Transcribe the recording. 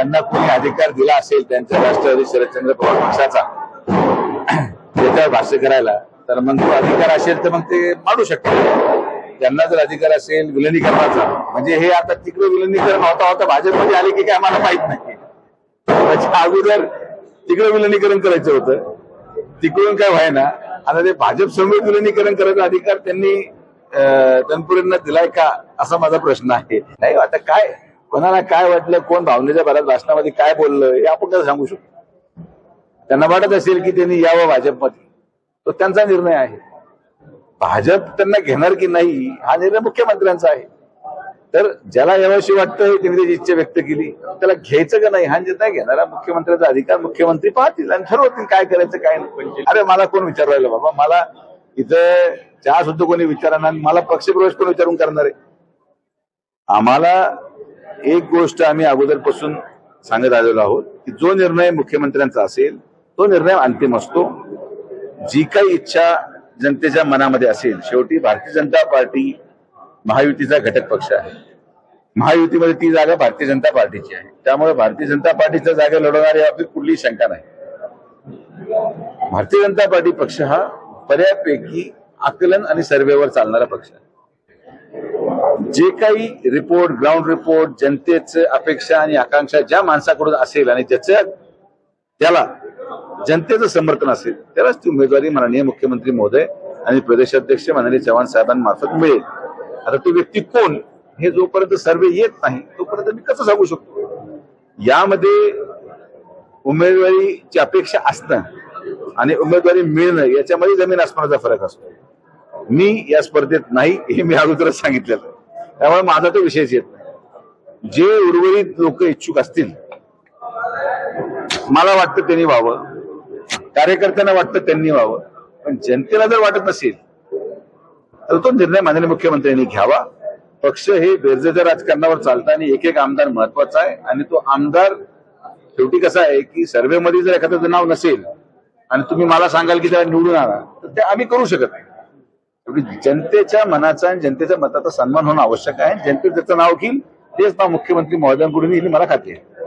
त्यांना कोणी अधिकार दिला असेल त्यांच्या राष्ट्रवादी शरदचंद्र पवार पक्षाचा त्याच्यावर भाष्य करायला, तर मग तो अधिकार असेल तर मग ते मांडू शकतात. त्यांना जर अधिकार असेल विलिनीकरणाचा, म्हणजे हे आता तिकडे विलिनीकरण होता होता भाजपमध्ये आले की काय मला माहित नाही. त्याच्या अगोदर तिकडे विलिनीकरण करायचं होतं, तिकडून काय व्हायना. आता ते भाजप समोर विलिनीकरण करायचा अधिकार त्यांनी तनपुरेंना दिलाय का असा माझा प्रश्न आहे. नाही आता काय कोणाला काय वाटलं, कोण भावनेच्या भरात भाषणामध्ये काय बोललं हे आपण कसं सांगू शकतो. त्यांना वाटत असेल की त्यांनी यावं भाजपमध्ये, तो त्यांचा निर्णय आहे. भाजप त्यांना घेणार की नाही हा निर्णय मुख्यमंत्र्यांचा आहे. तर ज्याला यावर्षी वाटतं त्यांनी त्याची इच्छा व्यक्त केली, त्याला घ्यायचं का नाही हा निर्णय घेणारा मुख्यमंत्र्यांचा अधिकार मुख्यमंत्री पाहतील आणि ठरवतील काय करायचं काय नाही. अरे मला कोण विचारायला बाबा, मला इथं चहा सुद्धा कोणी विचारणार, मला पक्षप्रवेश कोण विचारून करणार आहे. आम्हाला एक गोष्ट आम्ही अगोदरपासून सांगत आलेलो आहोत की जो निर्णय मुख्यमंत्र्यांचा असेल तो निर्णय अंतिम असतो. जी काही इच्छा जनतेच्या मनामध्ये असेल, शेवटी भारतीय जनता पार्टी महायुतीचा घटक पक्ष आहे. महायुतीमध्ये ती जागा भारतीय जनता पार्टीची आहे. त्यामुळे भारतीय जनता पार्टीच्या जागा लढवणार याबाबतीत कुठलीही शंका नाही. भारतीय जनता पार्टी पक्ष हा बऱ्यापैकी आकलन आणि सर्व्हेवर चालणारा पक्ष आहे. जे काही रिपोर्ट, ग्राउंड रिपोर्ट, जनतेचं अपेक्षा आणि आकांक्षा ज्या माणसाकडून असेल आणि त्याला जनतेचं समर्थन असेल त्यालाच ती उमेदवारी माननीय मुख्यमंत्री महोदय आणि प्रदेशाध्यक्ष माननीय चव्हाण साहेबांमार्फत मिळेल. आता तो व्यक्ती कोण हे जोपर्यंत सर्वे येत नाही तोपर्यंत मी कसं सांगू शकतो. यामध्ये उमेदवारीची अपेक्षा असणं आणि उमेदवारी मिळणं याच्यामध्ये जमीन आसमानाचा फरक असतो. मी या स्पर्धेत नाही हे मी अगोदरच सांगितलेलं, त्यामुळे माझा तो विषयच येत नाही. जे उर्वरित लोक इच्छुक असतील, मला वाटतं त्यांनी व्हावं, कार्यकर्त्यांना वाटतं त्यांनी व्हावं, पण जनतेला जर वाटत नसेल तर तो निर्णय माननीय मुख्यमंत्र्यांनी घ्यावा. पक्ष हे बेरजेच्या राजकारणावर चालतं आणि एक एक आमदार महत्वाचा आहे. आणि तो आमदार शेवटी कसा आहे की सर्व्हेमध्ये जर एखादं नाव नसेल आणि तुम्ही मला सांगाल की त्याला निवडून आणा, तर ते आम्ही करू शकत नाही. जनतेच्या मनाचा आणि जनतेच्या मताचा सन्मान होणं आवश्यक आहे. जनते त्याचं नाव घेईल तेच नाव मुख्यमंत्री महोदयांकडून येईल मला खात्री आहे.